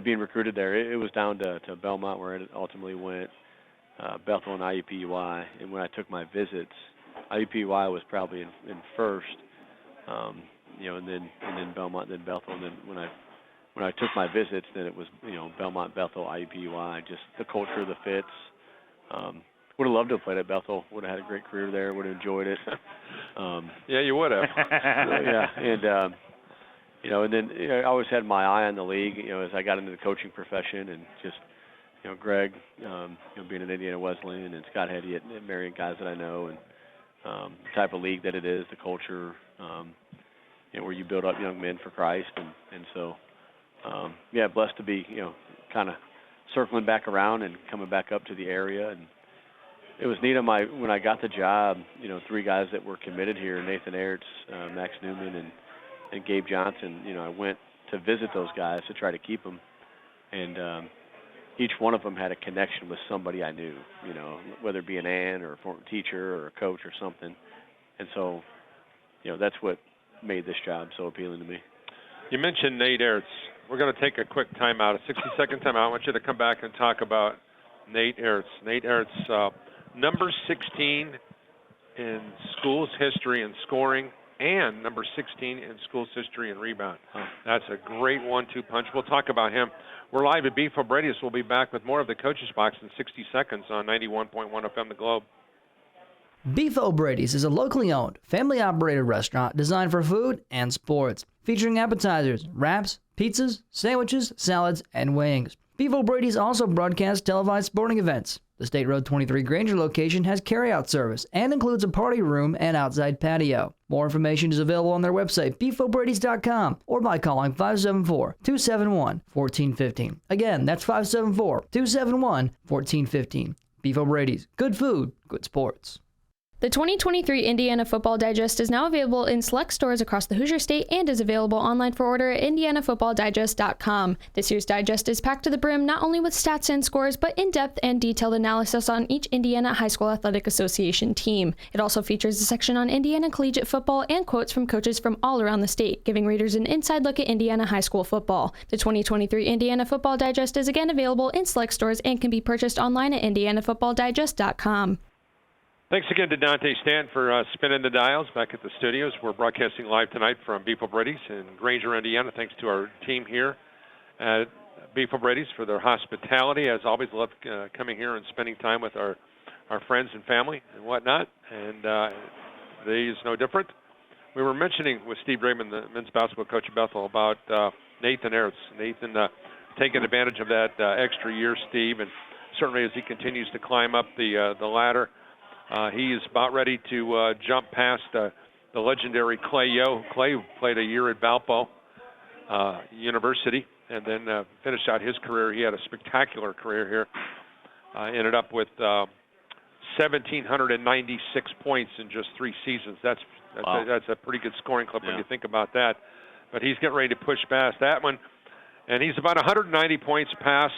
being recruited there, it was down to Belmont where it ultimately went, Bethel and IUPUI. And when I took my visits, IUPUI was probably in first, and then Belmont, then Bethel. And then when I took my visits, then it was, Belmont, Bethel, IUPUI, just the culture, the fits. Would have loved to have played at Bethel. Would have had a great career there. Would have enjoyed it. Yeah, you would have. And then I always had my eye on the league. As I got into the coaching profession, and just Greg, being at Indiana Wesleyan, and Scott Heddy at Marion, guys that I know, and the type of league that it is, the culture, where you build up young men for Christ, and so blessed to be kind of circling back around and coming back up to the area. And it was neat when I got the job, 3 guys that were committed here, Nathan Ertz, Max Newman, and Gabe Johnson. I went to visit those guys to try to keep them, and each one of them had a connection with somebody I knew, whether it be an aunt or a former teacher or a coach or something. And so, that's what made this job so appealing to me. You mentioned Nate Ertz. We're going to take a quick timeout, a 60-second timeout. I want you to come back and talk about Nate Ertz. Nate Ertz, number 16 in school's history in scoring, and number 16 in school's history in rebound. That's a great 1-2 punch. We'll talk about him. We're live at Beef O'Brady's. We'll be back with more of the Coach's Box in 60 seconds on 91.1 FM The Globe. Beef O'Brady's is a locally owned, family-operated restaurant designed for food and sports, featuring appetizers, wraps, pizzas, sandwiches, salads, and wings. Beef O'Brady's also broadcasts televised sporting events. The State Road 23 Granger location has carryout service and includes a party room and outside patio. More information is available on their website, beefobradys.com, or by calling 574-271-1415. Again, that's 574-271-1415. Beef O'Brady's. Good food, good sports. The 2023 Indiana Football Digest is now available in select stores across the Hoosier State and is available online for order at indianafootballdigest.com. This year's digest is packed to the brim not only with stats and scores, but in-depth and detailed analysis on each Indiana High School Athletic Association team. It also features a section on Indiana collegiate football and quotes from coaches from all around the state, giving readers an inside look at Indiana high school football. The 2023 Indiana Football Digest is again available in select stores and can be purchased online at indianafootballdigest.com. Thanks again to Dante Stanton for spinning the dials back at the studios. We're broadcasting live tonight from Beef O'Brady's in Granger, Indiana. Thanks to our team here at Beef O'Brady's for their hospitality. As always, love coming here and spending time with our friends and family and whatnot. And today is no different. We were mentioning with Steve Draymond, the men's basketball coach at Bethel, about Nathan Ertz. Nathan taking advantage of that extra year, Steve, and certainly as he continues to climb up the ladder, he is about ready to jump past the legendary Clay Yo. Clay played a year at Valpo University and then finished out his career. He had a spectacular career here. Ended up with 1,796 points in just 3 seasons. That's a pretty good scoring clip when you think about that. But he's getting ready to push past that one. And he's about 190 points past,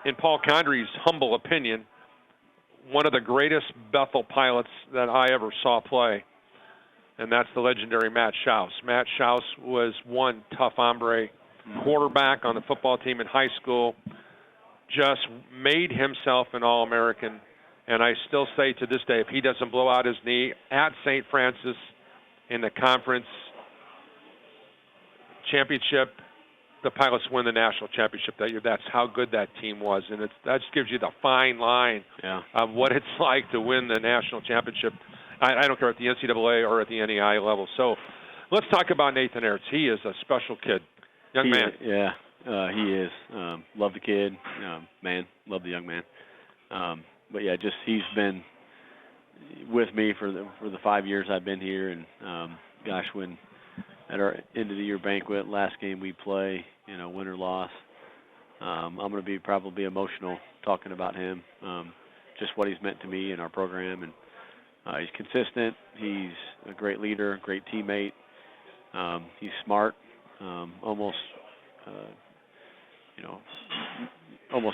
in Paul Condry's humble opinion, one of the greatest Bethel pilots that I ever saw play, and that's the legendary Matt Schaus. Matt Schaus was one tough hombre quarterback on the football team in high school, just made himself an All-American, and I still say to this day, if he doesn't blow out his knee at St. Francis in the conference championship, the Pilots win the national championship that year. That's how good that team was, and that just gives you the fine line of what it's like to win the national championship. I don't care at the NCAA or at the NEI level. So let's talk about Nathan Ertz. He is a special kid, young man. Yeah, he is. Love the kid, man. Love the young man. But yeah, just he's been with me for the 5 years I've been here, and gosh, when at our end of the year banquet, last game we play, win or loss, I'm going to be probably emotional talking about him, just what he's meant to me and our program, and he's consistent. He's a great leader, great teammate. He's smart, almost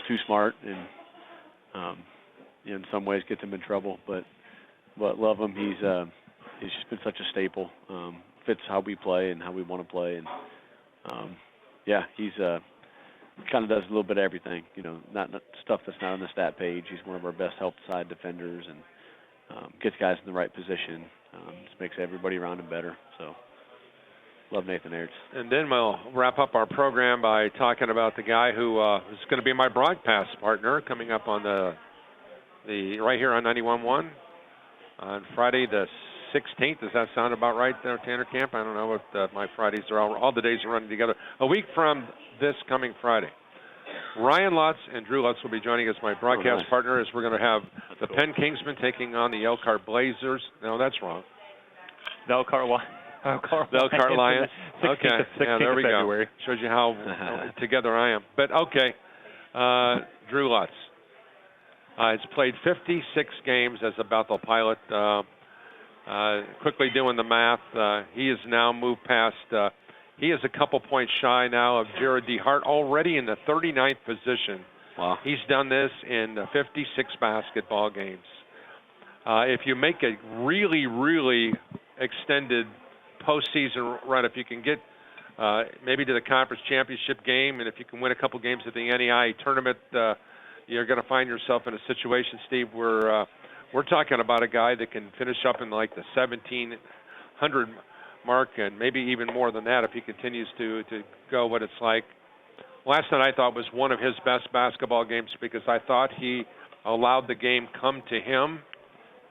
too smart, and in some ways gets him in trouble. But love him. He's just been such a staple. Fits how we play and how we want to play, and he's kind of does a little bit of everything. Not stuff that's not on the stat page. He's one of our best help side defenders, and gets guys in the right position. Just makes everybody around him better. So love Nathan Ertz. And then we'll wrap up our program by talking about the guy who is going to be my broadcast partner coming up on the right here on 91.1 on Friday the 16th. Does that sound about right there, Tanner Camp? I don't know what my Fridays are. All the days are running together. A week from this coming Friday. Ryan Lutz and Drew Lutz will be joining us, my broadcast partner, as we're going to have the Penn Kingsmen taking on the Elkhart Blazers. No, that's wrong. The Elkhart Lions. Okay, yeah, there we February. Go. Shows you how together I am. But okay, Drew Lutz. He's played 56 games as a Bethel Pilot. Quickly doing the math, he has now moved past. He is a couple points shy now of Jared DeHart, already in the 39th position. Wow. He's done this in 56 basketball games. If you make a really, really extended postseason run, if you can get maybe to the conference championship game, and if you can win a couple games at the NEI tournament, you're going to find yourself in a situation, Steve, where we're talking about a guy that can finish up in like the 1,700 mark, and maybe even more than that if he continues to go what it's like. Last night I thought was one of his best basketball games because I thought he allowed the game come to him,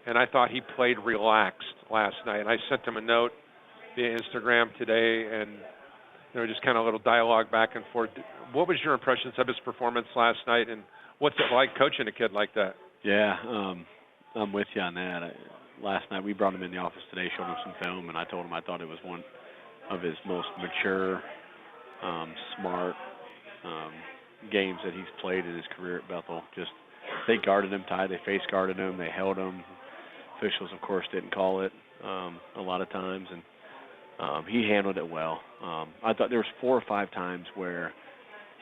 and I thought he played relaxed last night. And I sent him a note via Instagram today, and just kind of a little dialogue back and forth. What was your impressions of his performance last night, and what's it like coaching a kid like that? Yeah, I'm with you on that. Last night we brought him in the office today, showed him some film, and I told him I thought it was one of his most mature, smart games that he's played in his career at Bethel. Just they guarded him tight, they face guarded him, they held him. Officials, of course, didn't call it a lot of times, and he handled it well. I thought there was 4 or 5 times where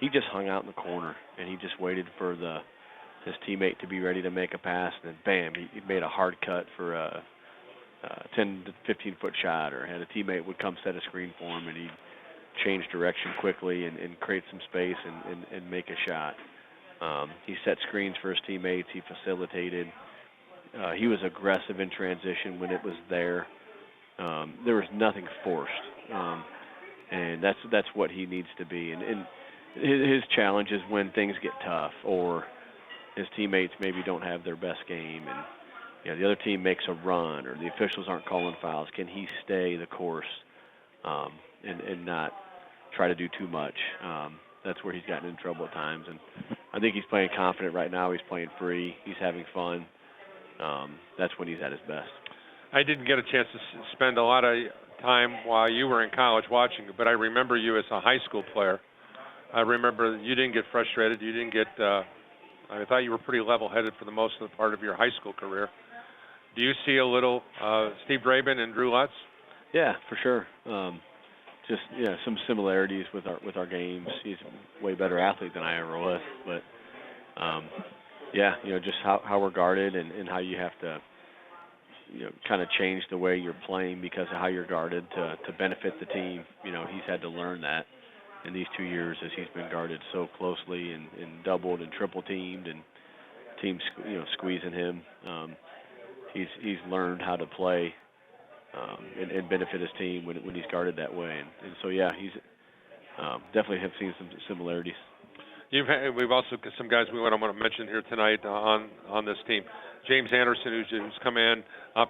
he just hung out in the corner and he just waited for his teammate to be ready to make a pass, and then bam, he made a hard cut for a 10 to 15-foot shot, or had a teammate would come set a screen for him, and he'd change direction quickly and create some space and make a shot. He set screens for his teammates. He facilitated. He was aggressive in transition when it was there. There was nothing forced, and that's what he needs to be. And his challenge is when things get tough, or his teammates maybe don't have their best game, and the other team makes a run, or the officials aren't calling fouls. Can he stay the course and not try to do too much? That's where he's gotten in trouble at times, and I think he's playing confident right now. He's playing free. He's having fun. That's when he's at his best. I didn't get a chance to spend a lot of time while you were in college watching, but I remember you as a high school player. I remember you didn't get frustrated. You didn't get I thought you were pretty level-headed for the most of the part of your high school career. Do you see a little Steve Draben and Drew Lutz? Yeah, for sure. Just some similarities with our games. He's a way better athlete than I ever was, but just how we're guarded and how you have to kind of change the way you're playing because of how you're guarded to benefit the team. He's had to learn that in these 2 years as he's been guarded so closely and doubled and triple teamed, and teams squeezing him. He's learned how to play and benefit his team when he's guarded that way. And so, yeah, he's definitely have seen some similarities. We've also got some guys we want to mention here tonight on this team. James Anderson, who's come in.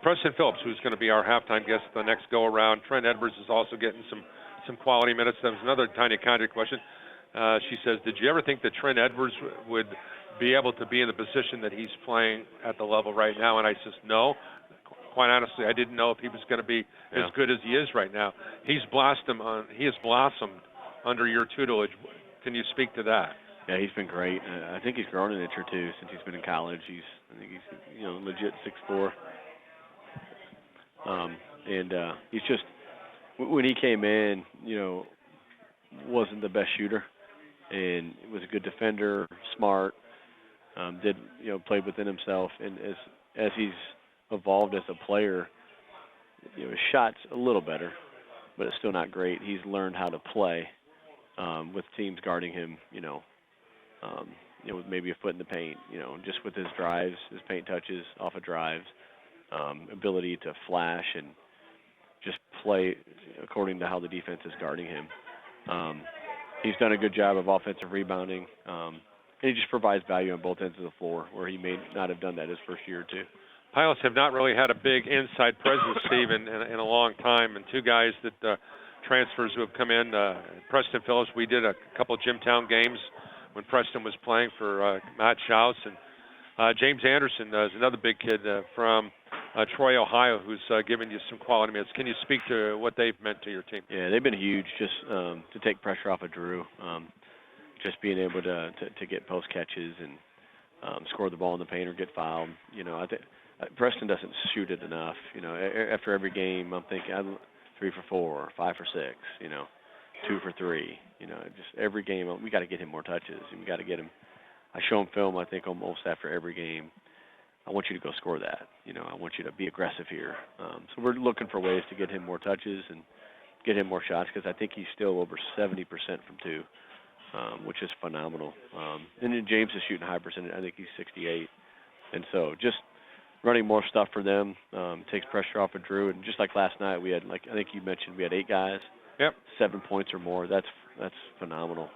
Preston Phillips, who's going to be our halftime guest the next go-around. Trent Edwards is also getting some quality minutes. That was another Tanya Condry question. She says, did you ever think that Trent Edwards would be able to be in the position that he's playing at the level right now? And I says, no. Quite honestly, I didn't know if he was going to be as good as he is right now. He has blossomed under your tutelage. Can you speak to that? Yeah, he's been great. I think he's grown an inch or two since he's been in college. I think he's legit 6'4". And he's just, when he came in, wasn't the best shooter, and was a good defender, smart, played within himself. And as he's evolved as a player, his shot's a little better, but it's still not great. He's learned how to play with teams guarding him, with maybe a foot in the paint, just with his drives, his paint touches off of drives, ability to flash and just play according to how the defense is guarding him. He's done a good job of offensive rebounding, and he just provides value on both ends of the floor where he may not have done that his first year or two. Pilots have not really had a big inside presence, Steve, in a long time, and two guys that transfers who have come in. Preston Phillips, we did a couple of Jimtown games when Preston was playing for Matt Schaus, and James Anderson is another big kid from Troy, Ohio, who's given you some quality minutes. Can you speak to what they've meant to your team? Yeah, they've been huge just to take pressure off of Drew, just being able to get post catches and score the ball in the paint or get fouled. I think Preston doesn't shoot it enough. After every game, I'm thinking 3 for 4, 5 for 6. 2 for 3. Just every game we got to get him more touches. We got to get him. I show him film, I think, almost after every game. I want you to go score that. I want you to be aggressive here. So we're looking for ways to get him more touches and get him more shots, because I think he's still over 70% from 2, which is phenomenal. And then James is shooting high percentage. I think he's 68. And so just running more stuff for them takes pressure off of Drew. And just like last night, we had, I think you mentioned, we had 8 guys. Yep. 7 points or more. That's phenomenal.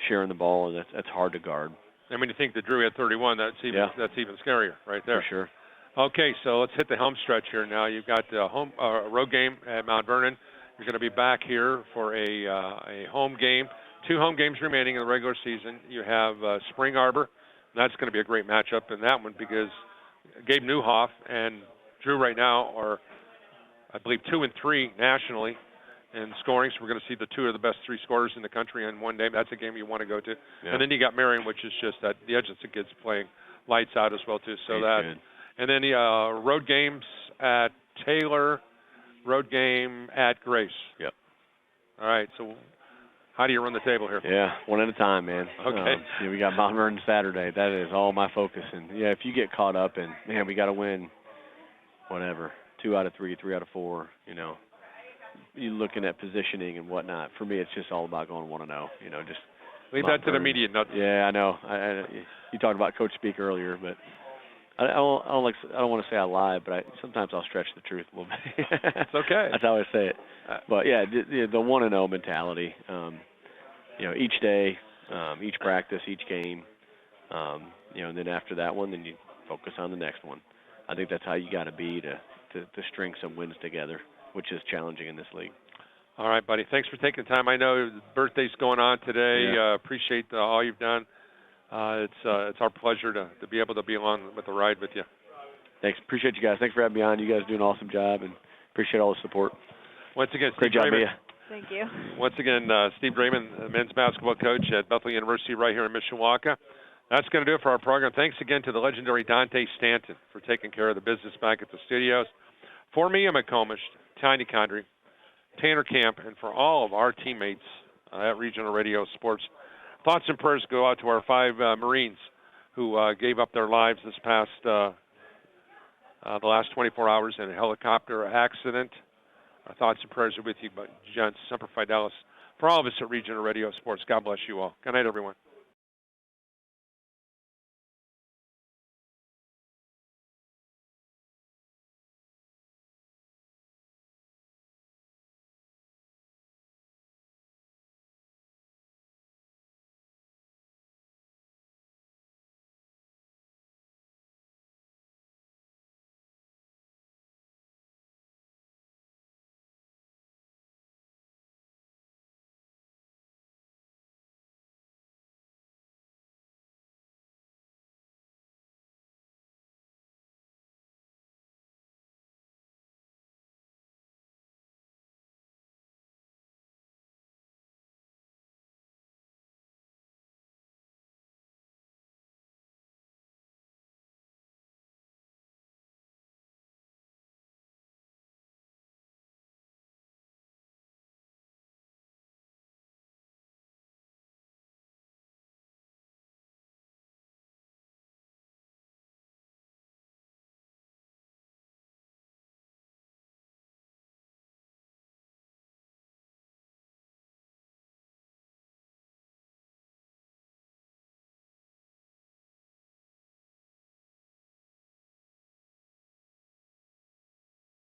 Sharing the ball, and that's hard to guard. And when you think that Drew had 31, that's even scarier right there. For sure. Okay, so let's hit the home stretch here now. You've got a road game at Mount Vernon. You're going to be back here for a home game. 2 home games remaining in the regular season. You have Spring Arbor. That's going to be a great matchup in that one, because Gabe Newhoff and Drew right now are, I believe, 2 and 3 nationally in scoring. So we're going to see the 2 of the best 3 scorers in the country in one day. That's a game you want to go to. Yeah. And then you got Marion, which is just at the edge of the kids playing lights out as well too. So that, good. And then the road games at Taylor, road game at Grace. Yep. All right. So how do you run the table here? Yeah, one at a time, man. Okay. We got Mount Vernon Saturday. That is all my focus. And if you get caught up in, man, we got to win, whatever, 2 out of 3, 3 out of 4. You're looking at positioning and whatnot. For me, it's just all about going 1-0. Just leave that to the media. Yeah, I know. You talked about Coach Speak earlier, but I don't want to say I lie, but sometimes I'll stretch the truth a little bit. It's okay. That's how I say it. But yeah, the 1-0 mentality. Each day, each practice, each game. And then after that one, then you focus on the next one. I think that's how you got to be to string some wins together, which is challenging in this league. All right, buddy. Thanks for taking the time. I know the birthday's going on today. Yeah. Appreciate all you've done. It's our pleasure to be able to be on with the ride with you. Thanks. Appreciate you guys. Thanks for having me on. You guys do an awesome job, and appreciate all the support. Once again, great job, Mia. Thank you. Once again, Steve Draymond, men's basketball coach at Bethel University right here in Mishawaka. That's going to do it for our program. Thanks again to the legendary Dante Stanton for taking care of the business back at the studios. For me, McCormish, Tanya Condry, Tanner Camp, and for all of our teammates at Regional Radio Sports, thoughts and prayers go out to our 5 Marines who gave up their lives this past the last 24 hours in a helicopter accident. Our thoughts and prayers are with you, John Semper Fidelis. For all of us at Regional Radio Sports, God bless you all. Good night, everyone.